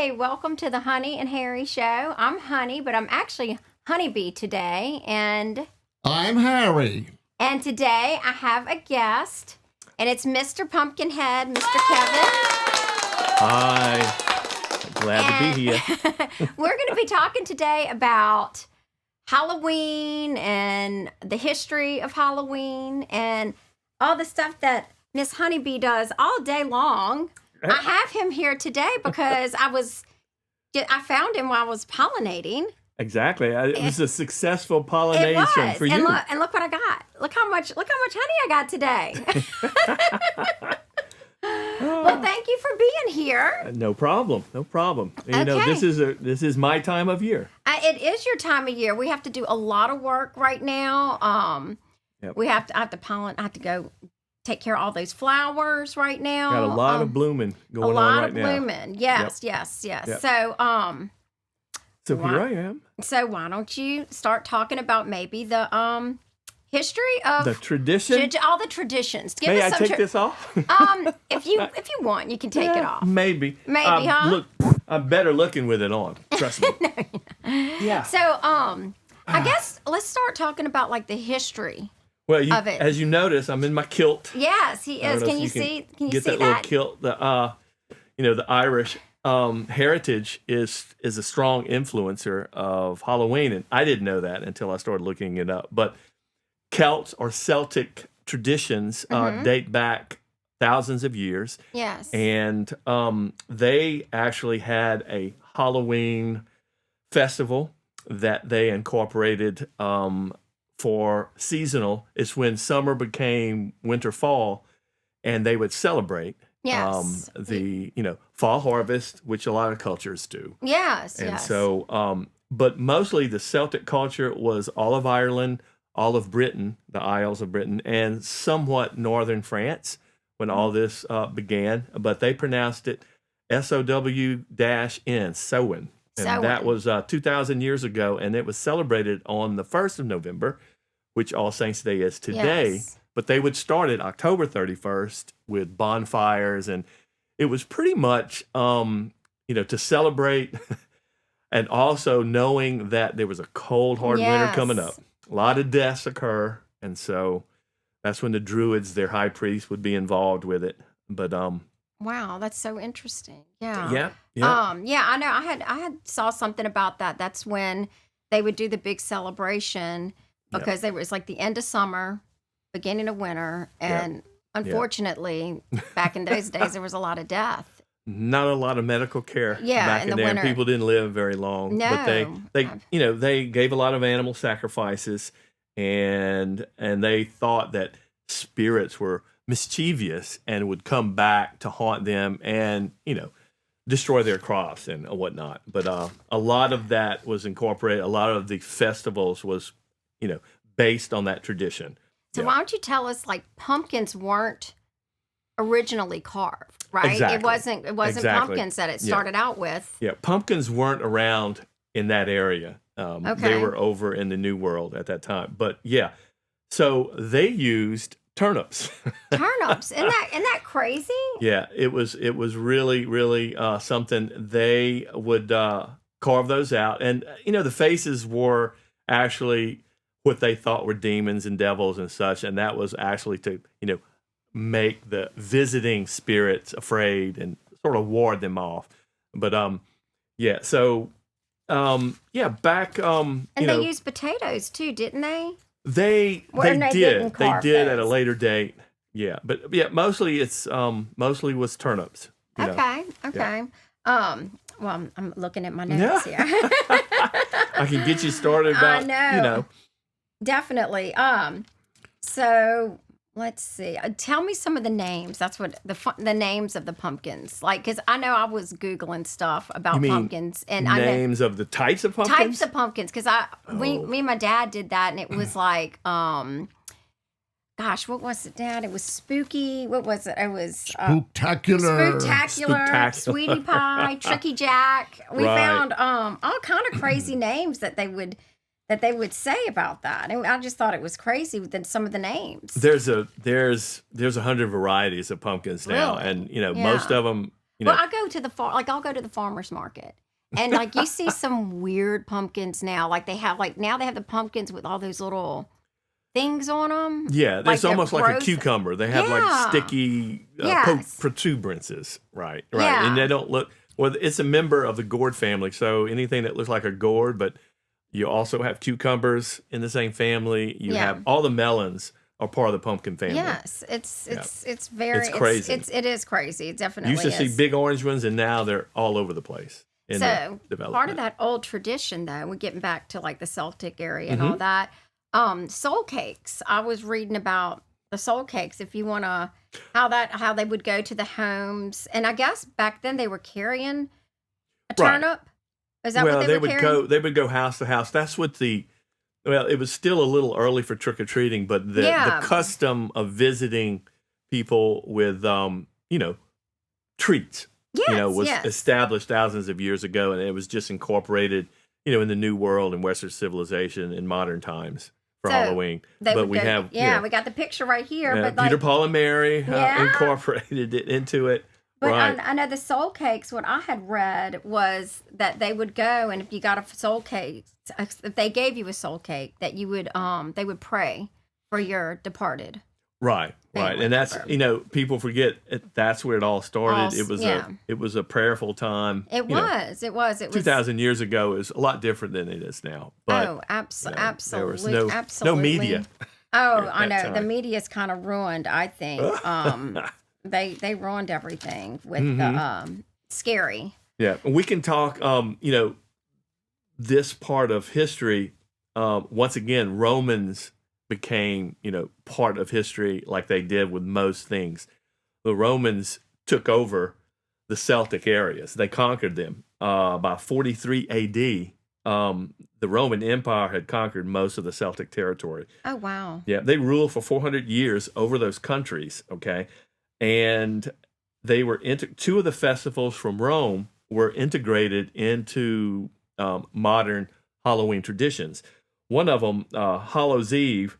Hey, welcome to the Honey and Harry show. I'm Honey, but I'm actually Honeybee today, and I'm Harry. And today I have a guest, and it's Mr. Pumpkinhead, Mr. Kevin. Hi. Glad to be here. We're going to be talking today about Halloween and the history of Halloween and all the stuff that Miss Honeybee does all day long. I have him here today because I found him while I was pollinating. Exactly. It was a successful pollination for you. And look what I got. Look how much honey I got today. Well, thank you for being here. No problem. No problem. You know, this is my time of year. It is your time of year. We have to do a lot of work right now. Yep. I have to go take care of all those flowers right now. Got a lot of blooming going on right now. A lot of blooming. Yes, yep. Yes. Yep. So here I am. So why don't you start talking about maybe the history of the tradition, all the traditions. May I take this off? If you want, you can take it off. Maybe, huh? Look, I'm better looking with it on. Trust me. Yeah. So I guess let's start talking about like the history. Well, as you notice, I'm in my kilt. Yes, he is. Can you see? Can you get see that little kilt? The Irish heritage is a strong influencer of Halloween, and I didn't know that until I started looking it up. But Celts or Celtic traditions date back thousands of years. Yes, and they actually had a Halloween festival that they incorporated. For seasonal, it's when summer became winter, fall, and they would celebrate the fall harvest, which a lot of cultures do. Yes, and so, but mostly the Celtic culture was all of Ireland, all of Britain, the Isles of Britain, and somewhat northern France when all this began. But they pronounced it S-O-W-N, Samhain. And that was 2,000 years ago, and it was celebrated on the 1st of November, which All Saints' Day is today. Yes. But they would start it October 31st with bonfires, and it was pretty much, to celebrate, and also knowing that there was a cold, hard winter coming up. A lot of deaths occur, and so that's when the Druids, their high priest, would be involved with it. But wow, that's so interesting. Yeah. Yeah. I know. I had saw something about that. That's when they would do the big celebration because it was like the end of summer, beginning of winter, and unfortunately, back in those days, there was a lot of death. Not a lot of medical care back in there. Winter. People didn't live very long. No. But they gave a lot of animal sacrifices, and they thought that spirits were mischievous and would come back to haunt them and, destroy their crops and whatnot. But a lot of that was incorporated. A lot of the festivals was, based on that tradition. So why don't you tell us, like, pumpkins weren't originally carved, right? Exactly. It wasn't pumpkins that it started out with. Yeah, pumpkins weren't around in that area. They were over in the New World at that time. But so they used turnips. Turnips. Isn't that crazy? Yeah, it was really, really something. They would carve those out. And, the faces were actually what they thought were demons and devils and such. And that was actually to, make the visiting spirits afraid and sort of ward them off. But, so, back, and they used potatoes too, didn't they? They did. They did at a later date. Yeah, but mostly it's mostly was turnips. Okay. Yeah. Well, I'm looking at my notes here. I can get you started about. I know. Definitely. So let's see. Tell me some of the names. That's what the names of the pumpkins. Like, because I know I was Googling stuff about pumpkins and names of the types of pumpkins. Types of pumpkins, because me and my dad did that, and it was like, gosh, what was it, Dad? It was spooky. What was it? It was Spooktacular, Sweetie Pie, Tricky Jack. We found all kind of crazy names that they would say about that. And I just thought it was crazy with some of the names. There's 100 varieties of pumpkins now, really? And most of them Well, I go to the I'll go to the farmer's market. And like you see some weird pumpkins now. Like they have now they have the pumpkins with all those little things on them. Yeah, it's almost like a cucumber. They have like sticky protuberances, right? Yeah. And they don't look. Well, it's a member of the gourd family, so anything that looks like a gourd, but you also have cucumbers in the same family. You have all the melons are part of the pumpkin family. Yes, it's very crazy. It is crazy. It definitely you used to see big orange ones, and now they're all over the place. So part of that old tradition, though, we're getting back to like the Celtic area and all that. Soul cakes. I was reading about the soul cakes. If you want to, how they would go to the homes, and I guess back then they were carrying a turnip. Is that what they were carrying? They would go house to house. That's what it was still a little early for trick or treating, but the custom of visiting people with treats, was established thousands of years ago, and it was just incorporated, in the New World and Western civilization in modern times. For Halloween, but we have we got the picture right here. But Peter, Paul, and Mary incorporated it into it. But I know the soul cakes. What I had read was that they would go, and if you got a soul cake, if they gave you a soul cake, that you would they would pray for your departed. Right, and that's people forget that's where it all started. It was a prayerful time. It was 2,000 years ago is a lot different than it is now. But, absolutely, there was no media. Oh, I know the media's kind of ruined. I think they ruined everything with the scary. Yeah, we can talk. This part of history. Once again, Romans became, part of history like they did with most things. The Romans took over the Celtic areas. They conquered them. By 43 AD, the Roman Empire had conquered most of the Celtic territory. Oh, wow. Yeah, they ruled for 400 years over those countries, okay? And they were two of the festivals from Rome were integrated into modern Halloween traditions. One of them, Hallows Eve,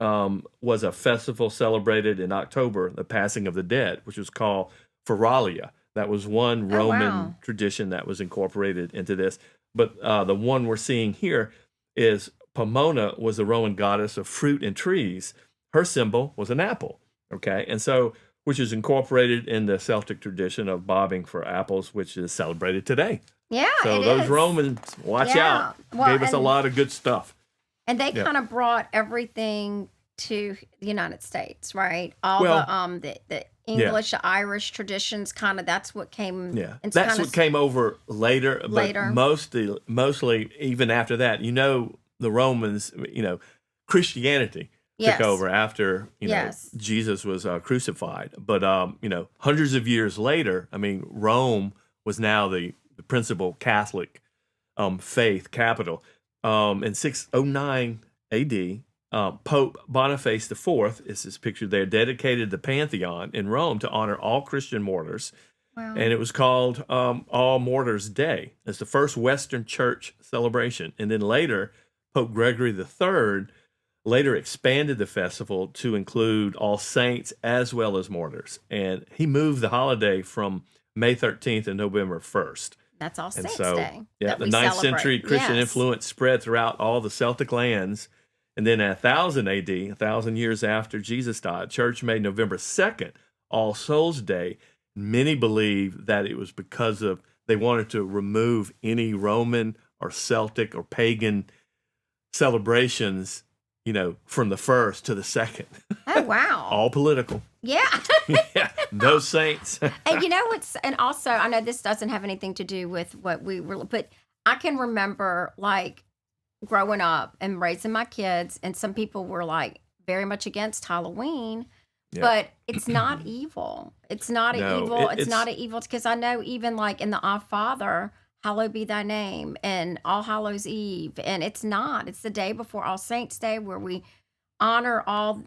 was a festival celebrated in October, the passing of the dead, which was called Feralia. That was one Roman tradition that was incorporated into this. But the one we're seeing here is Pomona was the Roman goddess of fruit and trees. Her symbol was an apple, okay? And so, which is incorporated in the Celtic tradition of bobbing for apples, which is celebrated today. Yeah, so those Romans, watch out, gave us a lot of good stuff. And they kind of brought everything to the United States, right? All the English, Irish traditions, kind of that's what came. Yeah, that's what came over later. But mostly even after that, the Romans, Christianity took over after Jesus was crucified. But hundreds of years later, Rome was now the principal Catholic faith capital. In 609 AD, Pope Boniface IV, is this picture there, dedicated the Pantheon in Rome to honor all Christian martyrs. Wow. And it was called All Martyrs' Day. It's the first Western church celebration. And then later, Pope Gregory III later expanded the festival to include all saints as well as martyrs. And he moved the holiday from May 13th to November 1st. That's All Saints Day. Yeah, the 9th century Christian influence spread throughout all the Celtic lands. And then at 1000 AD, 1,000 years after Jesus died, church made November 2nd All Souls Day. Many believe that it was because they wanted to remove any Roman or Celtic or pagan celebrations, from the first to the second. Oh, wow. All political. Yeah. Yeah, no saints. And also, I know this doesn't have anything to do with what we were, but I can remember growing up and raising my kids, and some people were very much against Halloween, but it's not evil. It's not evil. It's not an evil, because I know even in the Our Father, hallowed be thy name, and All Hallows Eve, and it's the day before All Saints Day, where we honor all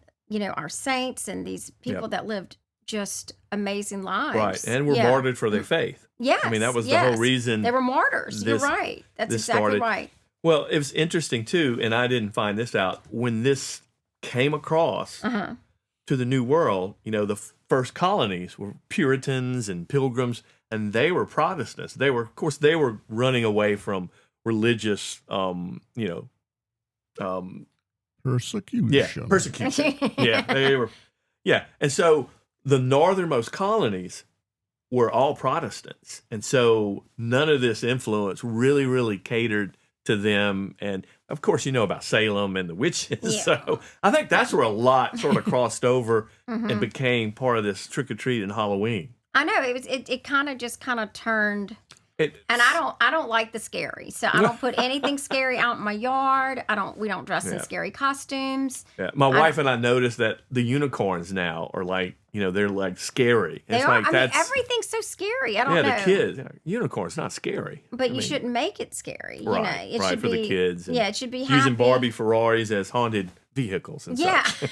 our saints and these people that lived just amazing lives. Right, and were martyred for their faith. Yes. That was the whole reason. They were martyrs. You're right. That's exactly right. Well, it was interesting, too, and I didn't find this out. When this came across to the New World, the first colonies were Puritans and Pilgrims, and they were Protestants. They were, of course, they were running away from religious, persecution. Yeah, persecution. Yeah, they were. Yeah, and so the northernmost colonies were all Protestants, and so none of this influence really catered to them. And of course, you know about Salem and the witches. Yeah. So I think that's where a lot sort of crossed over and became part of this trick or treat and Halloween. I know it kind of turned. And I don't like the scary, so I don't put anything scary out in my yard. We don't dress in scary costumes. Yeah, my wife and I noticed that the unicorns now are like, they're like scary. They it's are. like Everything's so scary. I don't know. Yeah, the kids. Unicorn's not scary. But you shouldn't make it scary. Right, It should for be, the kids. Yeah, it should be using happy. Barbie Ferraris as haunted vehicles and such.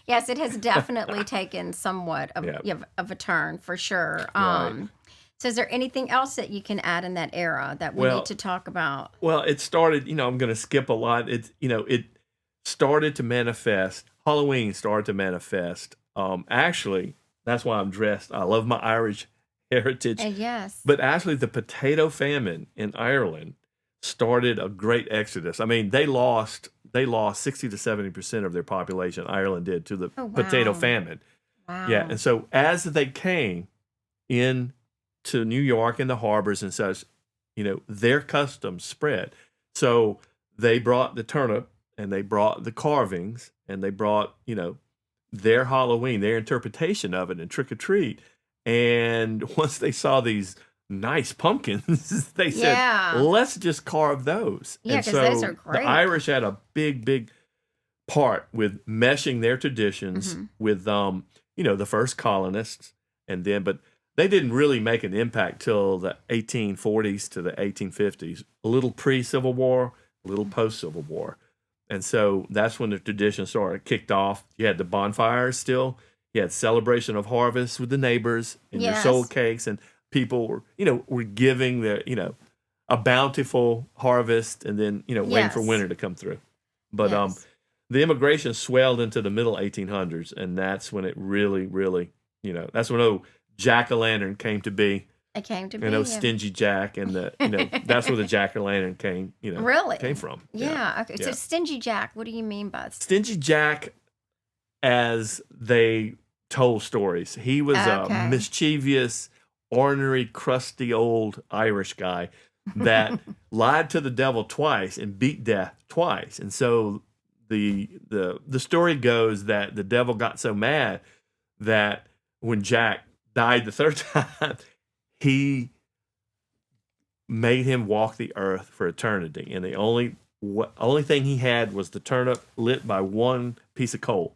Yes, it has definitely taken somewhat of a turn for sure. Right. So is there anything else that you can add in that era that we need to talk about? Well, it started, I'm going to skip a lot. It started to manifest. Halloween started to manifest. Actually, that's why I'm dressed. I love my Irish heritage. Yes. But actually, the potato famine in Ireland started a great exodus. I mean, they lost 60 to 70% of their population, Ireland did, to the potato famine. Wow. Yeah, and so as they came in to New York and the harbors and such, their customs spread. So they brought the turnip and they brought the carvings and they brought, their Halloween, their interpretation of it and trick or treat. And once they saw these nice pumpkins, they said, let's just carve those. Yeah, because those are great. The Irish had a big part with meshing their traditions with, the first colonists but they didn't really make an impact till the 1840s to the 1850s, a little pre-Civil War, a little post-Civil War. And so that's when the tradition sort of kicked off. You had the bonfires still. You had celebration of harvest with the neighbors and your sold cakes. And people were giving a bountiful harvest and then, waiting for winter to come through. But the immigration swelled into the middle 1800s. And that's when it really, that's when Jack-o'-lantern came to be. It came to be. Stingy Jack, and that's where the Jack-o'-lantern came. Came from. Yeah. Okay. So Stingy Jack, what do you mean by Stingy Jack? As they told stories, he was a mischievous, ornery, crusty old Irish guy that lied to the devil twice and beat death twice. And so the story goes that the devil got so mad that when Jack died the third time, he made him walk the earth for eternity. And the only thing he had was the turnip lit by one piece of coal.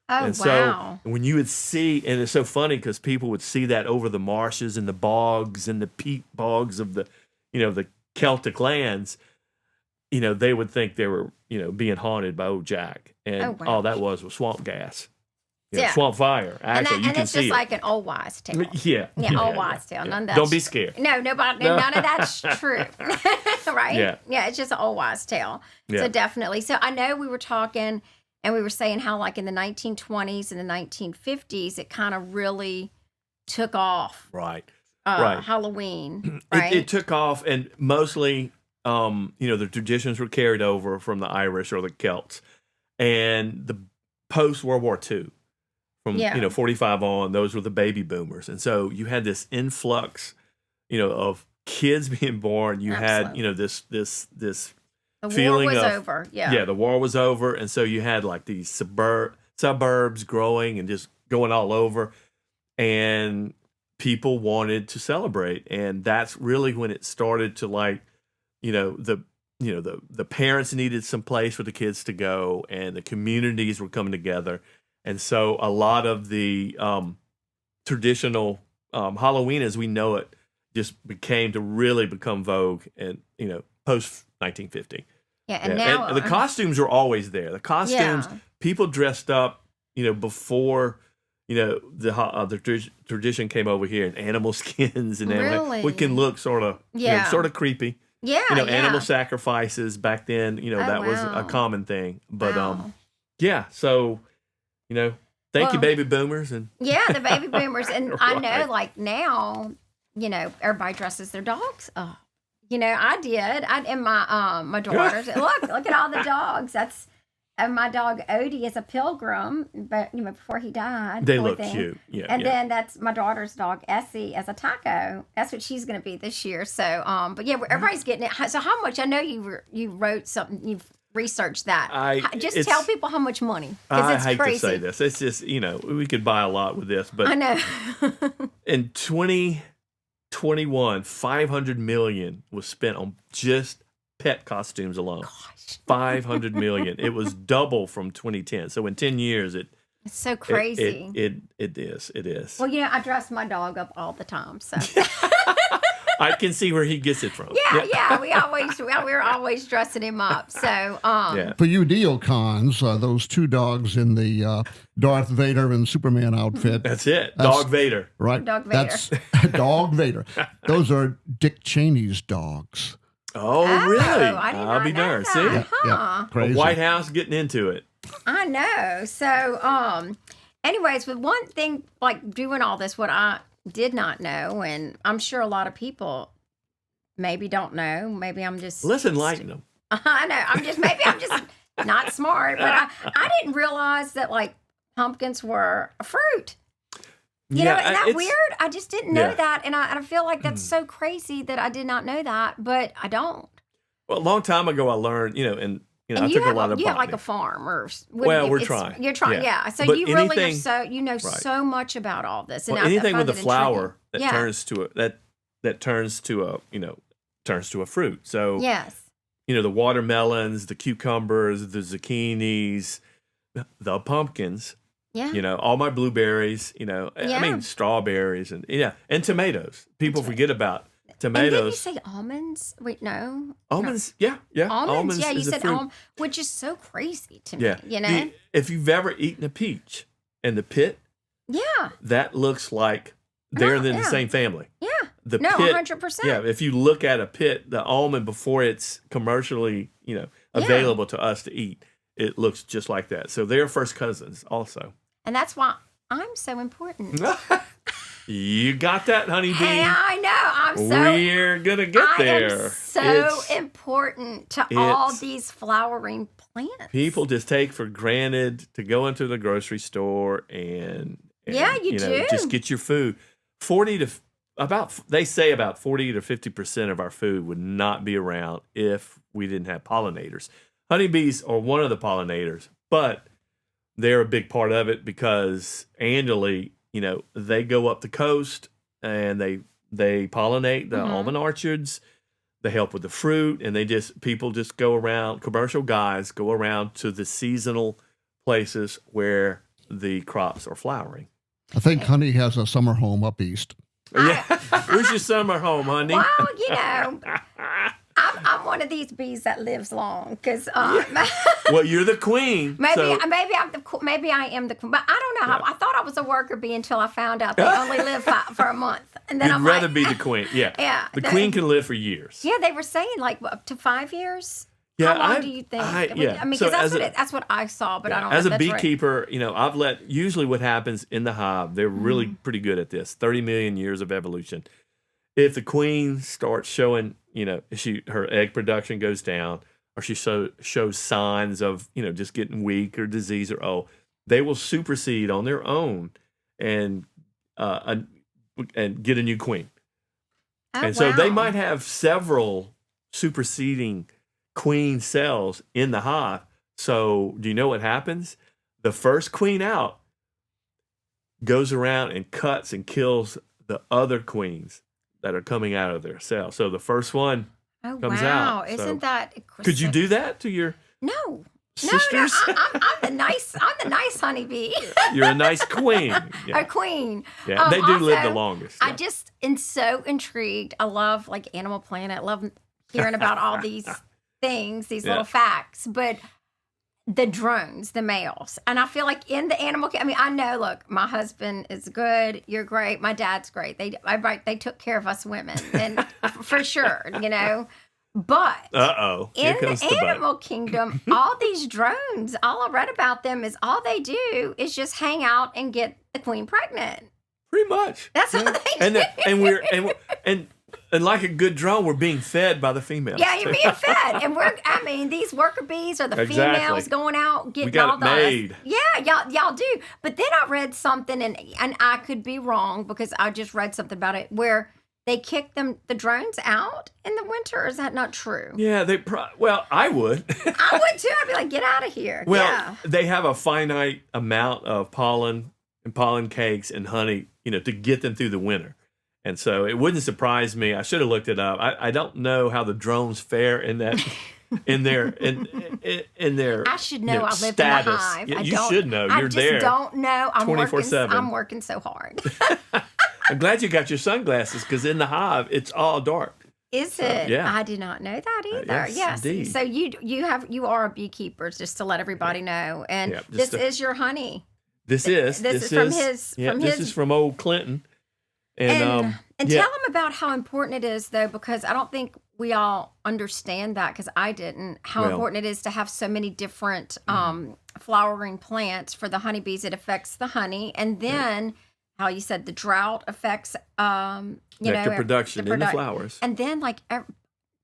Oh, and so when you would see, and it's so funny because people would see that over the marshes and the bogs and the peat bogs of the Celtic lands, they would think they were, being haunted by old Jack. And all that was swamp gas. Swamp fire. Actually, you can it's see just like an old wives' tale. Old wives' tale. None of that's Don't be scared. None of that's true. Right? Yeah, it's just an old wives' tale. Yeah. So definitely. So I know we were talking and we were saying how like in the 1920s and the 1950s, it kind of really took off. Right. Halloween. Right. It took off, and mostly, the traditions were carried over from the Irish or the Celts, and the post World War II. From 45 on, those were the baby boomers, and so you had this influx, of kids being born. You had this the feeling war was of over. The war was over, and so you had like these suburbs growing and just going all over, and people wanted to celebrate, and that's really when it started to the parents needed some place for the kids to go, and the communities were coming together. And so a lot of the traditional Halloween as we know it just become vogue and, post 1950. Yeah, and now... And the costumes were always there. The costumes, people dressed up, before, the tradition came over here in animal skins and really? We can look sort of creepy. Yeah, animal sacrifices back then, that was a common thing. But, so... Thank you, baby boomers. And yeah, the baby boomers. And I know, Right. like, now, everybody dresses their dogs up. I did. And my daughters. Look at all the dogs. And my dog Odie is a pilgrim, but before he died. They poor look thing. cute. Yeah. And yeah. then that's my daughter's dog Essie as a taco. That's what she's going to be this year. So, but yeah, everybody's getting it. So how much? I know you wrote something. You've researcch that. Just tell people how much money. I it's hate crazy. to say this. It's just, we could buy a lot with this. But I know. in 2021, $500 million was spent on just pet costumes alone. Gosh. $500 million. It was double from 2010. So in 10 years, it's so crazy. It is. It is. Well, I dress my dog up all the time, so. I can see where he gets it from. Yeah. We're always dressing him up. So, For you neocons, those two dogs in the Darth Vader and Superman outfit. That's it. Dog Vader. Right. Dog Vader. That's Dog Vader. Those are Dick Cheney's dogs. Oh, really? I did not be know darned. that. See? Yeah. The Crazy. White House getting into it. I know. So, anyways, with one thing, like doing all this, what I did not know, and I'm sure a lot of people maybe don't know. Maybe I'm just Let's enlighten them. I know. I'm just not smart, but I didn't realize that like pumpkins were a fruit. Isn't that weird? I just didn't know that, and I feel like that's so crazy that I did not know that, but I don't. Well, a long time ago, I learned, and And I you took have a lot of you have like botany. a farm, or We're trying. You're trying, Yeah. yeah. So But you really are anything- right. So much about all this. And Well, I anything find with a it flower that intriguing. turns to a fruit. So Yes. the watermelons, the cucumbers, the zucchinis, the pumpkins. Yeah. All my blueberries. I Yeah. mean strawberries and tomatoes. People forget about And did you tomatoes. say almonds? Wait, no. Almonds, yeah. Almonds, yeah. You is a said fruit. almonds, which is so crazy to me. Yeah. If you've ever eaten a peach in the pit, Yeah. that looks like they're in the yeah. same family. Yeah. The No, pit, 100%. Yeah, if you look at a pit, the almond before it's commercially, available to us to eat, it looks just like that. So they're first cousins also. And that's why I'm so important. You got that, honeybee? Hey, I know. We're gonna get there. I am so important to all these flowering plants. People just take for granted to go into the grocery store and Yeah, you do. just get your food. They say about 40 to 50% of our food would not be around if we didn't have pollinators. Honeybees are one of the pollinators, but they're a big part of it because annually, they go up the coast and they pollinate the almond orchards. They help with the fruit, and people just go around. Commercial guys go around to the seasonal places where the crops are flowering. I think Honey has a summer home up east. Yeah, where's your summer home, honey? Well, I'm one of these bees that lives long because Well, you're the queen. maybe I am the queen, but I don't know. I thought I was a worker bee until I found out they only live for a month, and then You'd I'm rather like, be the queen. Yeah, Yeah, The queen can live for years. yeah, they were saying like up to 5 years. Yeah, How long do you think? I mean, So because as that's what I saw, but I don't know. As if a that's right. beekeeper, usually what happens in the hive, they're really Mm-hmm. pretty good at this. 30 million years of evolution. If the queen starts showing, her egg production goes down, or she shows signs of, just getting weak or disease or they will supersede on their own and get a new queen. Oh, And so they wow. might have several superseding queen cells in the hive. So do you know what happens? The first queen out goes around and cuts and kills the other queens that are coming out of their cell. So the first one comes wow. out. Isn't So that could you do that to your No. sisters? No, I'm the nice honeybee. You're a nice queen. A queen. Yeah, they do live the Also, longest. I Yeah. just am so intrigued. I love like Animal Planet. I love hearing about all these things, these little facts. But the drones, the males, and I feel like in the animal. I mean, I know. Look, my husband is good. You're great. My dad's great. They took care of us women, and for sure, But Here in comes the the animal kingdom, all these drones, all I read about them is all they do is just hang out and get the queen pregnant. Pretty much. That's all they do. And like a good drone, we're being fed by the females. Yeah, you're being fed. And these worker bees are the females going out getting we got all it the made. Yeah, y'all do. But then I read something and I could be wrong because I just read something about it where they kick the drones out in the winter. Or is that not true? Yeah, I would. I would too. I'd be like, get out of here. Well, they have a finite amount of pollen and pollen cakes and honey, to get them through the winter. And so it wouldn't surprise me. I should have looked it up. I don't know how the drones fare in that in their I should know. I live status. in a hive. You should know. You're there. I just don't know. I'm 24/7. I'm working so hard. I'm glad you got your sunglasses because in the hive it's all dark. Is it? Yeah. I did not know that either. Yes, indeed. So you are a beekeeper, just to let everybody know. And this is your honey. This is from old Clinton. And tell them about how important it is, though, because I don't think we all understand that, because I didn't, how important it is to have so many different flowering plants for the honeybees. It affects the honey. And then how you said the drought affects, nectar production in the flowers. And then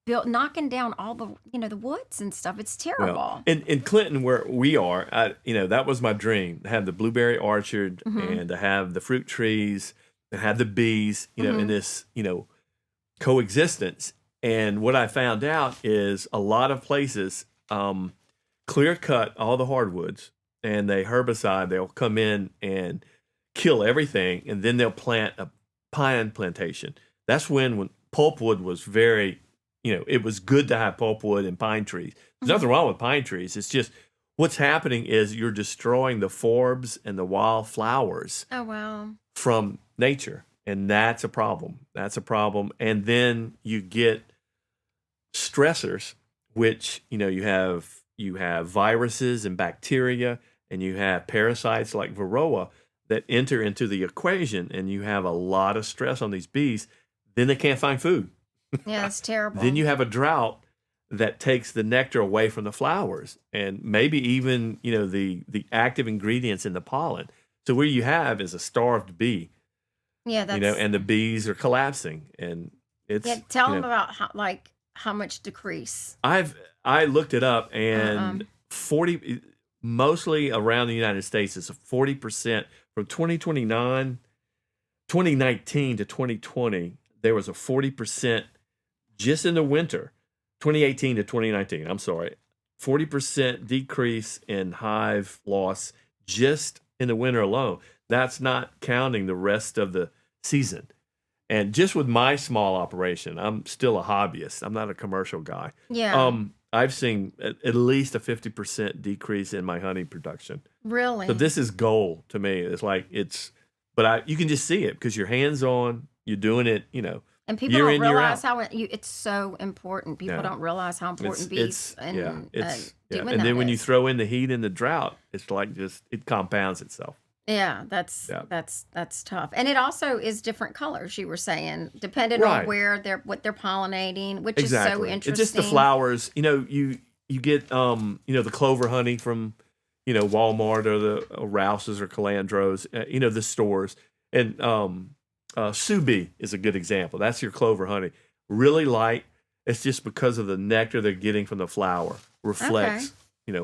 knocking down all the, the woods and stuff. It's terrible. Well, in Clinton, where we are, that was my dream, to have the blueberry orchard and to have the fruit trees and have the bees, in this, coexistence. And what I found out is a lot of places clear cut all the hardwoods and they'll come in and kill everything. And then they'll plant a pine plantation. That's when pulpwood was very, it was good to have pulpwood and pine trees. There's nothing wrong with pine trees. It's just what's happening is you're destroying the forbs and the wild flowers. Oh, wow. From nature, and that's a problem. And then you get stressors, which you have viruses and bacteria, and you have parasites like varroa that enter into the equation, and you have a lot of stress on these bees. Then they can't find food. Yeah, it's terrible. Then you have a drought that takes the nectar away from the flowers, and maybe even the active ingredients in the pollen. So what you have is a starved bee. Yeah, that's and the bees are collapsing, and it's tell them about how much decrease. I looked it up, and 40 mostly around the United States is 40% from 2019 to 2020. There was a 40% just in the winter, 2018 to 2019. I'm sorry, 40% decrease in hive loss just in the winter alone. That's not counting the rest of the season. And just with my small operation, I'm still a hobbyist. I'm not a commercial guy. Yeah. I've seen at least a 50% decrease in my honey production. Really? So this is gold to me. But you can just see it because you're hands-on. You're doing it, And people don't realize how it's so important. People don't realize how important bees doing that. And then when you throw in the heat and the drought, it's like it compounds itself. Yeah, that's tough. And it also is different colors, you were saying, depending on what they're pollinating, which is so interesting. It's just the flowers. You get the clover honey from Walmart or the Rouse's or Calandros, the stores. And Subi is a good example. That's your clover honey. Really light. It's just because of the nectar they're getting from the flower reflects,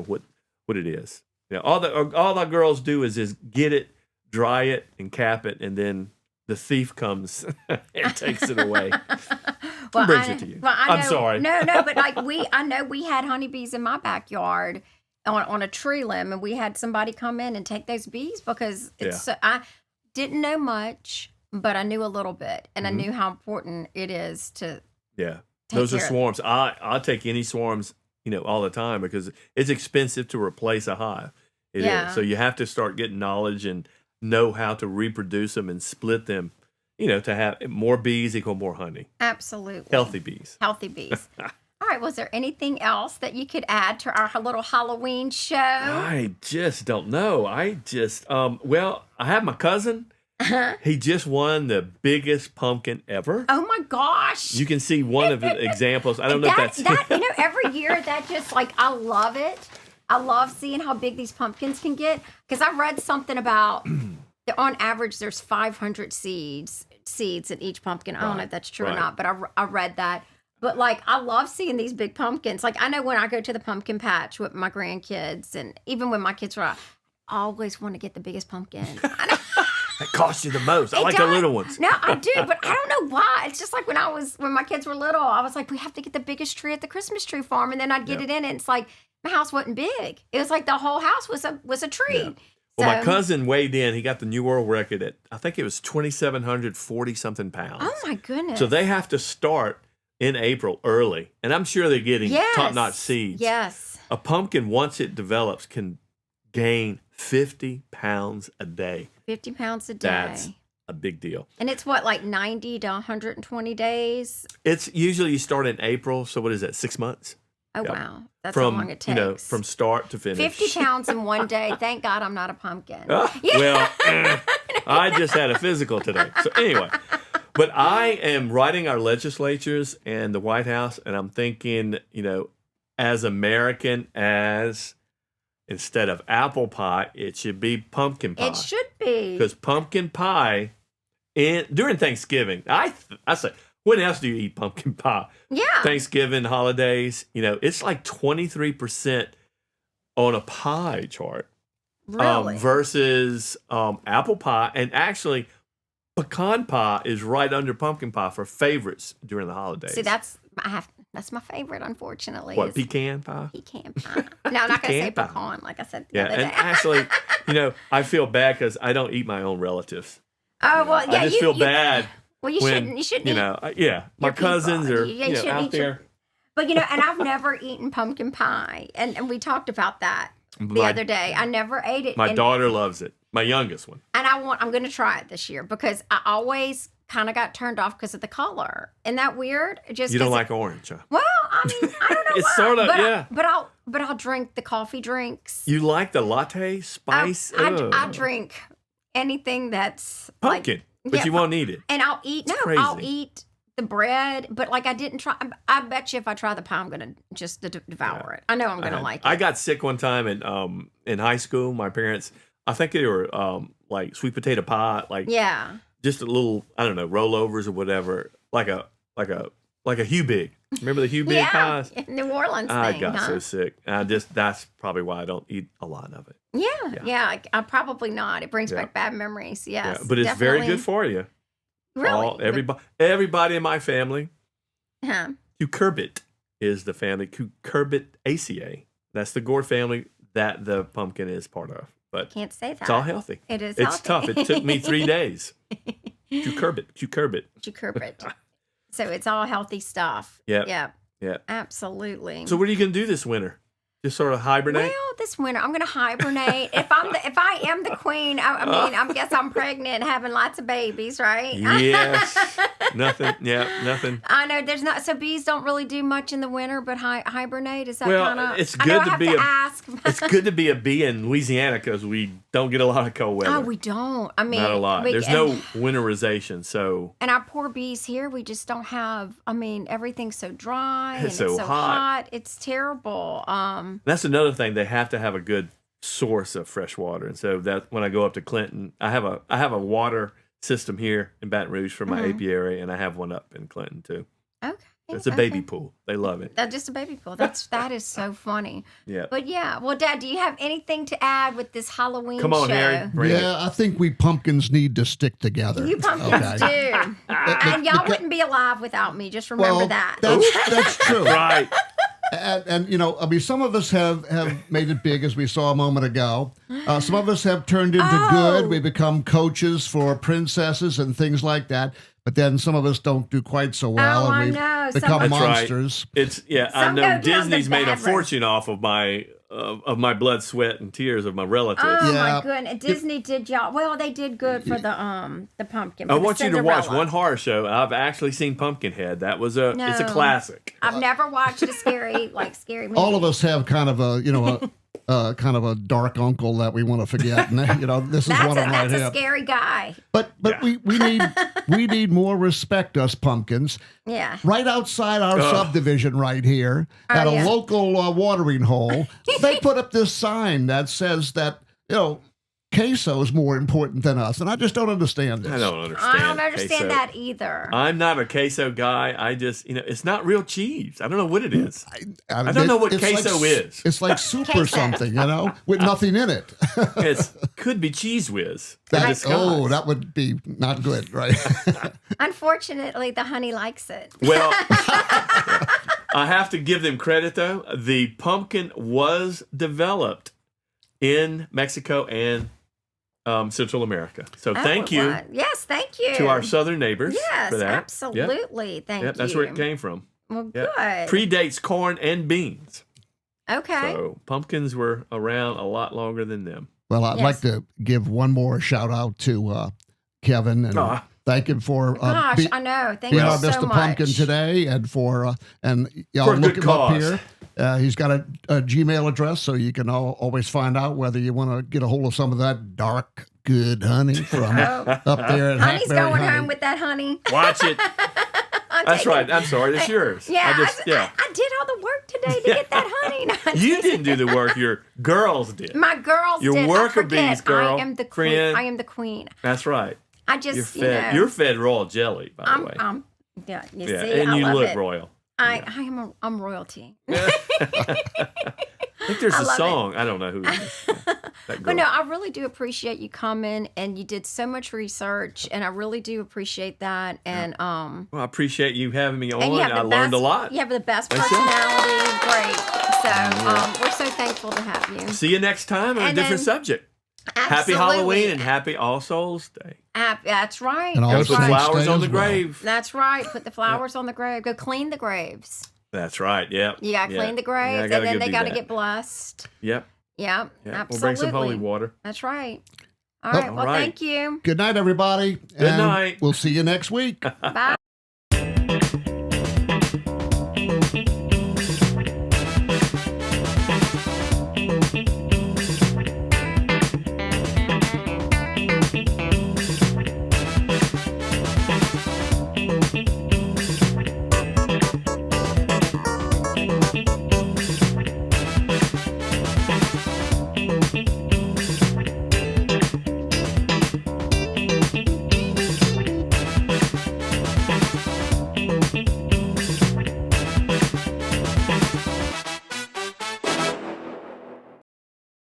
what it is. All the girls do is get it, dry it, and cap it, and then the thief comes and takes it away. Who brings it to you? Well, I'm sorry. No, but I know we had honeybees in my backyard on a tree limb, and we had somebody come in and take those bees because I didn't know much, but I knew a little bit, and I knew how important it is to. Yeah, those are swarms. I'll take any swarms, all the time because it's expensive to replace a hive. It is. So you have to start getting knowledge and know how to reproduce them and split them, to have more bees equal more honey. Absolutely. Healthy bees. Healthy bees. All right. Was there anything else that you could add to our little Halloween show? I just don't know. I have my cousin He just won the biggest pumpkin ever. Oh my gosh! You can see one of the examples. I don't know if that's every year that just like I love it. I love seeing how big these pumpkins can get because I read something about on average there's 500 seeds in each pumpkin. I don't know if that's true or not, but I read that. But like I love seeing these big pumpkins. Like I know when I go to the pumpkin patch with my grandkids, and even when my kids were out, I always want to get the biggest pumpkin. That costs you the most. I like the little ones. No, I do, but I don't know why. It's just like when my kids were little, I was like, we have to get the biggest tree at the Christmas tree farm, and then I'd get it in, and it's like my house wasn't big. It was like the whole house was a tree. Yeah. Well, my cousin weighed in. He got the new world record at I think it was 2,740 something pounds. Oh my goodness! So they have to start in April early, and I'm sure they're getting top-notch seeds. Yes. A pumpkin once it develops can gain 50 pounds a day. 50 pounds a day. That's a big deal. And it's what, like 90 to 120 days? It's usually you start in April. So what is that, 6 months? Oh, wow. That's how long it takes. From start to finish. 50 pounds in one day. Thank God I'm not a pumpkin. Well, I just had a physical today. So anyway, but I am writing our legislatures and the White House, and I'm thinking, as American as... Instead of apple pie, it should be pumpkin pie. It should be. Because pumpkin pie, during Thanksgiving, I say, when else do you eat pumpkin pie? Yeah. Thanksgiving, holidays, it's like 23% on a pie chart. Really? Versus apple pie. And actually, pecan pie is right under pumpkin pie for favorites during the holidays. See, that's my favorite, unfortunately. What, pecan pie? Pecan pie. No, I'm not going to say pecan, like I said the other day. And actually, I feel bad because I don't eat my own relatives. Oh, well, yeah. I just feel bad. Well, you shouldn't. You shouldn't. My cousins are out there. But, and I've never eaten pumpkin pie. And we talked about that the other day. I never ate it. My daughter loves it. My youngest one. And I'm going to try it this year because I always kind of got turned off because of the color. Isn't that weird? You don't like orange, huh? Well, I mean, I don't know it's why. Sort of, But I'll drink the coffee drinks. You like the latte spice? I drink anything that's pumpkin, but you won't eat it. And I'll eat. I'll eat the bread, but like I didn't try. I bet you if I try the pie, I'm gonna just devour it. I know I'm gonna like it. I got sick one time in high school. My parents, I think they were like sweet potato pie, just a little, I don't know, rollovers or whatever, like a Hugh Big. Remember the Hugh Big pies? New Orleans I got so sick. That's probably why I don't eat a lot of it. Yeah. I probably not. It brings back bad memories. Yes, but it's very good for you. Really? Everybody in my family. Cucurbit is the family. Cucurbitaceae. That's the gourd family that the pumpkin is part of. But can't say that. It's all healthy. It is. It's tough. It took me 3 days. Cucurbit. So it's all healthy stuff. Yeah. Absolutely. So what are you going to do this winter? Just sort of hibernate? Well, this winter I'm going to hibernate. If I am the queen, I guess I'm pregnant, having lots of babies, right? Yes. Nothing. I know there's not. So bees don't really do much in the winter, but hibernate. Is that kind of? It's good to be it's good to be a bee in Louisiana because we don't get a lot of cold weather. Oh, we don't. I mean, not a lot. There's no winterization, so. And our poor bees here, we just don't have. I mean, everything's so dry and it's so hot. It's terrible. That's another thing. They have to have a good source of fresh water, and so that when I go up to Clinton, I have a water system here in Baton Rouge for my apiary, and I have one up in Clinton too. Okay. It's a baby pool. They love it. That's just a baby pool. That is so funny. Yeah. But yeah. Well, Dad, do you have anything to add with this Halloween show? Come on, Harry. I think we pumpkins need to stick together. You pumpkins do. And y'all wouldn't be alive without me. Just remember that. That's true. Right. And some of us have made it big, as we saw a moment ago. Some of us have turned into good. We become coaches for princesses and things like that. But then some of us don't do quite so well, and we become monsters. Right. I know Disney's made a fortune off of my blood, sweat, and tears of my relatives. Oh my goodness! Disney did y'all well. They did good for the pumpkin. I want you to watch one horror show. I've actually seen Pumpkinhead. It's a classic. I've never watched a scary movie. All of us have kind of kind of a dark uncle that we want to forget. And, this is one of them right here. That's a scary guy. But we need more respect, us pumpkins. Yeah. Right outside our subdivision right here, at a local watering hole, they put up this sign that says that, queso is more important than us, and I just don't understand this. I don't understand queso. That either. I'm not a queso guy. I just, it's not real cheese. I don't know what it is. I don't know what queso is. It's like soup or something, with nothing in it. It could be cheese whiz. That would be not good, right? Unfortunately, the honey likes it. Well, I have to give them credit, though. The pumpkin was developed in Mexico and Central America. So thank you. Yes, thank you. To our southern neighbors for that. Absolutely. Thank you. That's where it came from. Well, good. Predates corn and beans. Okay. So pumpkins were around a lot longer than them. Well, I'd like to give one more shout out to Kevin and thank him for I know. Thank you our so Mr. much. Pumpkin today, and for y'all for a look good him up cause. here. He's got a Gmail address, so you can always find out whether you want to get a hold of some of that dark, good honey from up there at Honey's Hackberry going Honey. home with that honey. Watch it. That's right. I'm sorry. It's yours. Yeah, I did all the work today to get that honey. No, You didn't do the work. Your girls did. My girls did. Your worker forget. bees, girl. I am the queen. Friend. I am the queen. That's right. I just, You're fed royal jelly, by the way. You see, and I you love look it. royal. I'm royalty. I think there's a song. I don't know who it is. But no, I really do appreciate you coming, and you did so much research, and I really do appreciate that. And well, I appreciate you having me on. I learned a lot. You have the best personality. Great. So we're so thankful to have you. See you next time on a different subject. Absolutely. Happy Halloween and happy All Souls Day. That's right. And Go put Saints flowers Day on the as well. grave. That's right. Put the flowers on the grave. Go clean the graves. That's right. Yep. You got to clean the graves, and then they got to get blessed. Yep. Yep. Yep. Absolutely. We'll bring some holy water. That's right. All right. Well, thank you. Good night, everybody. Good night. We'll see you next week. Bye.